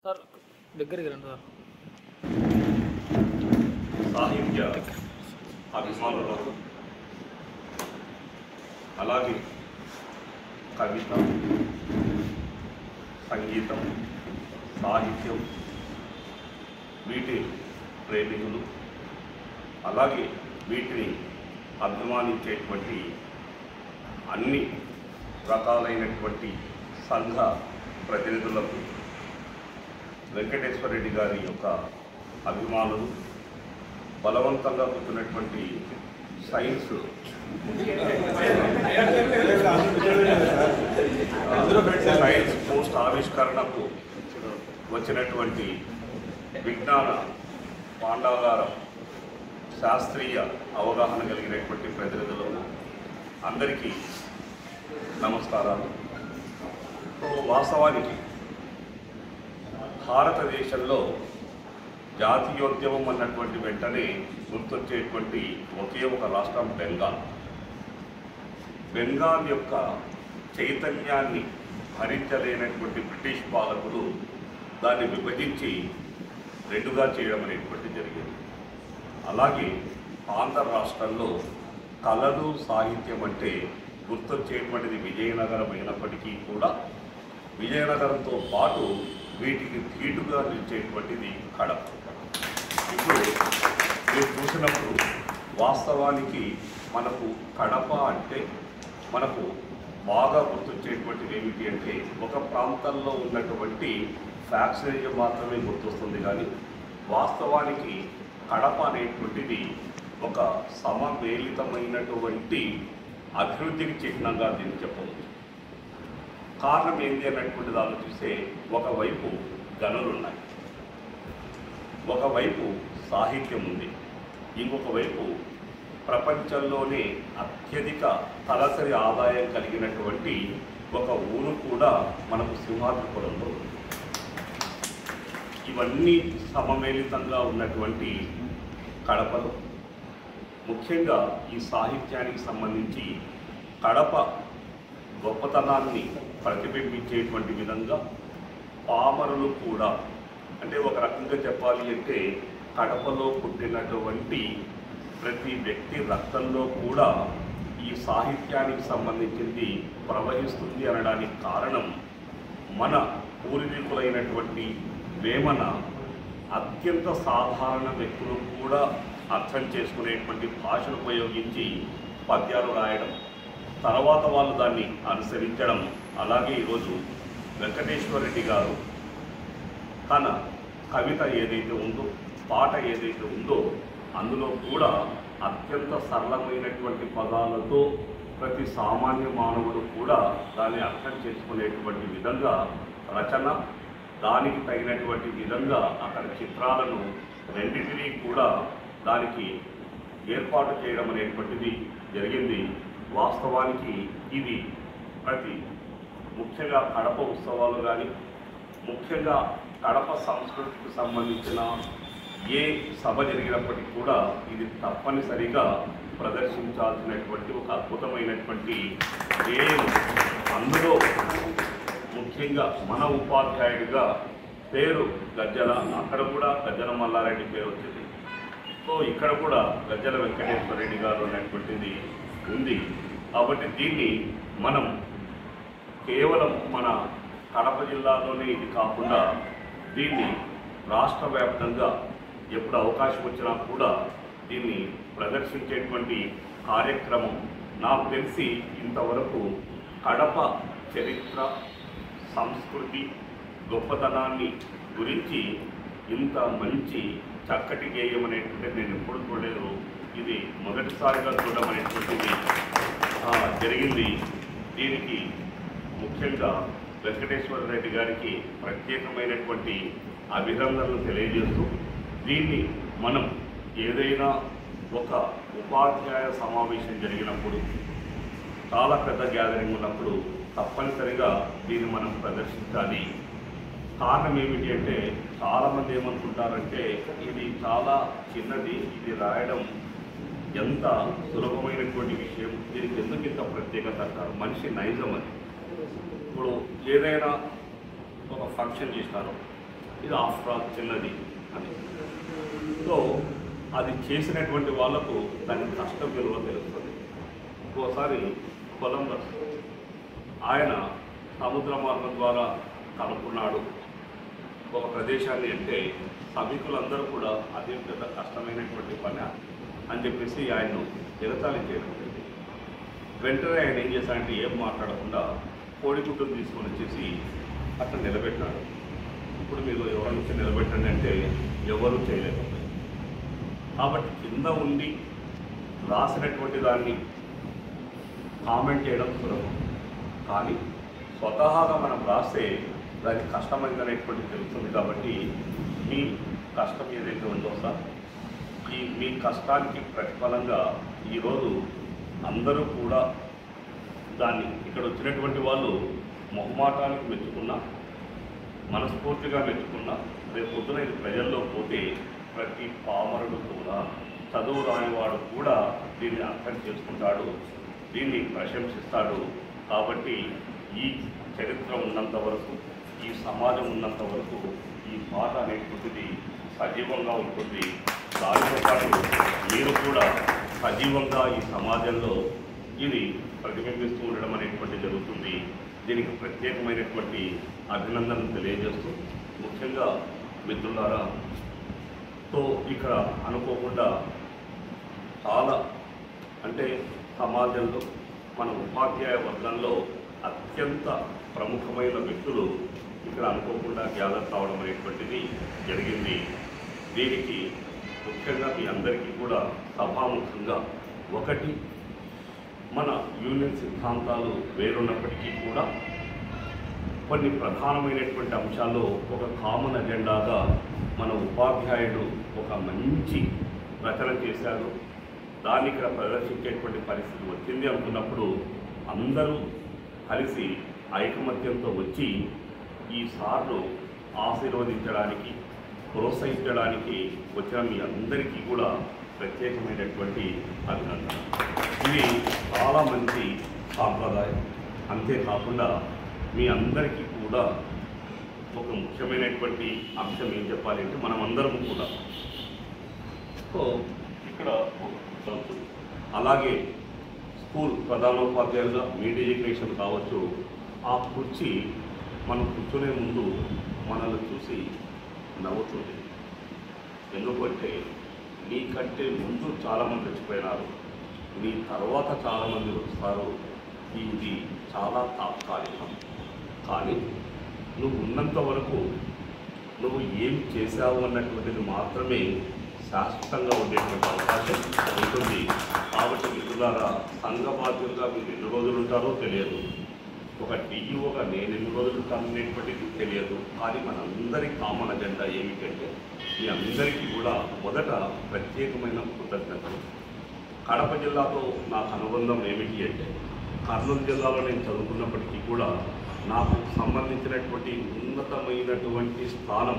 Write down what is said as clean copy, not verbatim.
Sir దగ్గరికి రండి sir. సాహిత్య అభిమానులకు అలాగే కవిత, సంగీతం, సాహిత్యం వీటి ప్రేమికులు అలాగే వీటిని అభిమానించేటువంటి అన్ని రకాలైనటువంటి సంఘ ప్రతినిధులకు వెంకటేశ్వర రెడ్డి గారి యొక్క అభిమానులు బలవంతంగా కూర్చున్నటువంటి సైన్స్ పోస్ట్ ఆవిష్కరణకు వచ్చినటువంటి విజ్ఞాన పాండాగారం శాస్త్రీయ అవగాహన కలిగినటువంటి ప్రతినిధులకు అందరికీ నమస్కారాలు. వాస్తవానికి భారతదేశంలో జాతీయోద్యమం అన్నటువంటి వెంటనే గుర్తొచ్చేటువంటి ఒకే ఒక రాష్ట్రం బెంగాల్. బెంగాల్ యొక్క చైతన్యాన్ని భరించలేనటువంటి బ్రిటిష్ పాలకులు దాన్ని విభజించి రెండుగా చేయడం అనేటువంటి జరిగింది. అలాగే ఆంధ్ర రాష్ట్రంలో కళలు, సాహిత్యం అంటే గుర్తొచ్చేటువంటిది విజయనగరం అయినప్పటికీ కూడా విజయనగరంతో పాటు వీటికి ధీటుగా నిలిచేటువంటిది కడప. ఇప్పుడు మీరు చూసినప్పుడు వాస్తవానికి మనకు కడప అంటే మనకు బాగా గుర్తొచ్చేటువంటిది ఏమిటి అంటే ఒక ప్రాంతంలో ఉన్నటువంటి ఫ్యాక్టరీ మాత్రమే గుర్తొస్తుంది. కానీ వాస్తవానికి కడప అనేటువంటిది ఒక సమవేలితమైనటువంటి అభివృద్ధికి చిహ్నంగా దీన్ని చెప్పవచ్చు. కారణం ఏంటి అన్నటువంటిది ఆలోచిస్తే ఒకవైపు గనులు ఉన్నాయి, ఒకవైపు సాహిత్యం ఉంది, ఇంకొక వైపు ప్రపంచంలోనే అత్యధిక తలసరి ఆదాయం కలిగినటువంటి ఒక ఊరు కూడా మనకు సింహాద్రిపురంలో ఉంది. ఇవన్నీ సమమేళితంగా ఉన్నటువంటి కడపలో ముఖ్యంగా ఈ సాహిత్యానికి సంబంధించి కడప గొప్పతనాన్ని ప్రతిబింబించేటువంటి విధంగా పామరులు కూడా, అంటే ఒక రకంగా చెప్పాలి అంటే కడపలో పుట్టినటువంటి ప్రతి వ్యక్తి రక్తంలో కూడా ఈ సాహిత్యానికి సంబంధించింది ప్రవహిస్తుంది అనడానికి కారణం మన పూర్వీకులైనటువంటి వేమన అత్యంత సాధారణ వ్యక్తులు కూడా అర్థం చేసుకునేటువంటి భాషను ఉపయోగించి పద్యాలు రాయడం, తర్వాత వాళ్ళు దాన్ని అనుసరించడం. అలాగే ఈరోజు వెంకటేశ్వర రెడ్డి గారు తన కవిత ఏదైతే ఉందో, పాట ఏదైతే ఉందో అందులో కూడా అత్యంత సరళమైనటువంటి పదాలతో ప్రతి సామాన్య మానవుడు కూడా దాన్ని అర్థం చేసుకునేటువంటి విధంగా రచన, దానికి తగినటువంటి విధంగా అక్కడ చిత్రాలను రెండింటినీ కూడా దానికి ఏర్పాటు చేయడం అనేటువంటిది జరిగింది. వాస్తవానికి ఇది ప్రతి ముఖ్యంగా కడప ఉత్సవాలు కానీ, ముఖ్యంగా కడప సంస్కృతికి సంబంధించిన ఏ సభ జరిగినప్పటికీ కూడా ఇది తప్పనిసరిగా ప్రదర్శించాల్సినటువంటి ఒక అద్భుతమైనటువంటి గేయం. అందులో ముఖ్యంగా మన ఉపాధ్యాయుడిగా పేరు గజ్జల, అక్కడ కూడా గజ్జల మల్లారెడ్డి పేరు వచ్చింది. సో ఇక్కడ కూడా గజ్జల వెంకటేశ్వర రెడ్డి గారు అనేటువంటిది ఉంది. కాబట్టి దీన్ని మనం కేవలం మన కడప జిల్లాలోనే ఇది కాకుండా దీన్ని రాష్ట్ర వ్యాప్తంగా ఎప్పుడు అవకాశం వచ్చినా కూడా దీన్ని ప్రదర్శించేటువంటి కార్యక్రమం నాకు తెలిసి ఇంతవరకు కడప చరిత్ర, సంస్కృతి, గొప్పతనాన్ని గురించి ఇంత మంచి చక్కటి గేయం అనేటువంటిది నేను ఎప్పుడు చూడలేదు. ఇది మొదటిసారిగా చూడడం అనేటువంటిది జరిగింది. దీనికి ముఖ్యంగా వెంకటేశ్వర రెడ్డి గారికి ప్రత్యేకమైనటువంటి అభినందనలు తెలియజేస్తూ, దీన్ని మనం ఏదైనా ఒక ఉపాధ్యాయ సమావేశం జరిగినప్పుడు, చాలా పెద్ద గ్యాదరింగ్ ఉన్నప్పుడు తప్పనిసరిగా దీన్ని మనం ప్రదర్శించాలి. కారణం ఏమిటి అంటే చాలామంది ఏమనుకుంటారంటే ఇది చాలా చిన్నది, ఇది రాయడం ఎంత సులభమైనటువంటి విషయం, దీనికి ఎందుకు ఇంత ప్రత్యేకత అంటారు. మనిషి నైజం అది. ఇప్పుడు ఏదైనా ఒక ఫంక్షన్ చేస్తారు, ఇది ఆఫ్టర్ ఆల్ చిన్నది అని. సో అది చేసినటువంటి వాళ్ళకు దాని కష్టం విలువ తెలుస్తుంది. ఇంకోసారి కొలంబస్ ఆయన సముద్ర మార్గం ద్వారా కనుక్కున్నాడు ఒక ప్రదేశాన్ని అంటే సభికులందరూ కూడా అదే పెద్ద కష్టమైనటువంటి పని అని చెప్పేసి ఆయన్ను ఎగతాళి చేయడం. వెంటనే ఆయన ఏం చేశాడంటే ఏం మాట్లాడకుండా కోడిగుడ్డును తీసుకొని వచ్చేసి అట్లా నిలబెట్టాడు. ఇప్పుడు మీరు ఎవరి నుంచి నిలబెట్టండి అంటే ఎవరు చేయలేకపోయారు. కాబట్టి కింద ఉండి రాసినటువంటి దాన్ని కామెంట్ చేయడం సులభం, కానీ స్వతహాగా మనం రాస్తే దానికి కష్టమైందనేటువంటి తెలుస్తుంది. కాబట్టి మీ కష్టం ఏదైతే ఉందో సార్, మీ కష్టానికి ప్రతిఫలంగా ఈరోజు అందరూ కూడా దాన్ని ఇక్కడ వచ్చినటువంటి వాళ్ళు మొహమాటానికి మెచ్చుకున్నా, మనస్ఫూర్తిగా మెచ్చుకున్నా, రేపు పొద్దున ఇది ప్రజల్లో పోతే ప్రతి పామరుడు కూడా, చదువు రానివాడు కూడా దీన్ని అర్థం చేసుకుంటాడు, దీన్ని ప్రశంసిస్తాడు. కాబట్టి ఈ చరిత్ర ఉన్నంత వరకు, ఈ సమాజం ఉన్నంత వరకు ఈ పాట అనేటువంటిది సజీవంగా ఉంటుంది. దానితో పాటు మీరు కూడా సజీవంగా ఈ సమాజంలో ఇది ప్రతిబింబిస్తూ ఉండడం అనేటువంటి జరుగుతుంది. దీనికి ప్రత్యేకమైనటువంటి అభినందనలు తెలియజేస్తూ, ముఖ్యంగా మిత్రులారా, సో ఇక్కడ అనుకోకుండా చాలా అంటే సమాజంలో మన ఉపాధ్యాయ వర్గంలో అత్యంత ప్రముఖమైన వ్యక్తులు ఇక్కడ అనుకోకుండా గ్యాదర్ కావడం అనేటువంటిది జరిగింది. దీనికి ముఖ్యంగా మీ అందరికీ కూడా సభాముఖంగా ఒకటి, మన యూనియన్ సిద్ధాంతాలు వేరున్నప్పటికీ కూడా కొన్ని ప్రధానమైనటువంటి అంశాల్లో ఒక కామన్ అజెండాగా మన ఉపాధ్యాయుడు ఒక మంచి రచన చేశారు. దాన్ని ఇక్కడ ప్రదర్శించేటువంటి పరిస్థితి వచ్చింది అనుకున్నప్పుడు అందరూ కలిసి ఐకమత్యంతో వచ్చి ఈ సార్ను ఆశీర్వదించడానికి, ప్రోత్సహించడానికి వచ్చిన మీ అందరికీ కూడా ప్రత్యేకమైనటువంటి అభినందన. ఇది చాలా మంచి సాంప్రదాయం. అంతేకాకుండా మీ అందరికీ కూడా ఒక ముఖ్యమైనటువంటి అంశం ఏం చెప్పాలి అంటే, మనమందరం కూడా సో ఇక్కడ అలాగే స్కూల్ ప్రధానోపాధ్యాయులుగా మీ డెజిగ్నేషన్ కావచ్చు, ఆ కుర్చీ మనం కూర్చునే ముందు మనల్ని చూసి నవ్వుతుంది. ఎందుకంటే నీకంటే ముందు చాలామంది చచ్చిపోయినారు, నీ తర్వాత చాలామంది వస్తారు. ఇది చాలా తాత్కాలికం, కానీ నువ్వు ఉన్నంత వరకు నువ్వు ఏం చేశావు అన్నటువంటిది మాత్రమే శాశ్వతంగా ఉండేటువంటి అవకాశం ఉంటుంది. కాబట్టి మిత్రులారా, సంఘ బాధ్యులుగా మీరు ఎన్ని రోజులు ఉంటారో తెలియదు, ఒక డిఈఓగా నేను ఎన్ని రోజులు ఉంటాను అనేటువంటిది తెలియదు. కానీ మనందరి కామన్ అజెండా ఏమిటంటే, మీ అందరికీ కూడా మొదట ప్రత్యేకమైన కృతజ్ఞతలు. కడప జిల్లాతో నాకు అనుబంధం ఏమిటి అంటే, కర్నూలు జిల్లాలో నేను చదువుకున్నప్పటికీ కూడా నాకు సంబంధించినటువంటి ఉన్నతమైనటువంటి స్థానం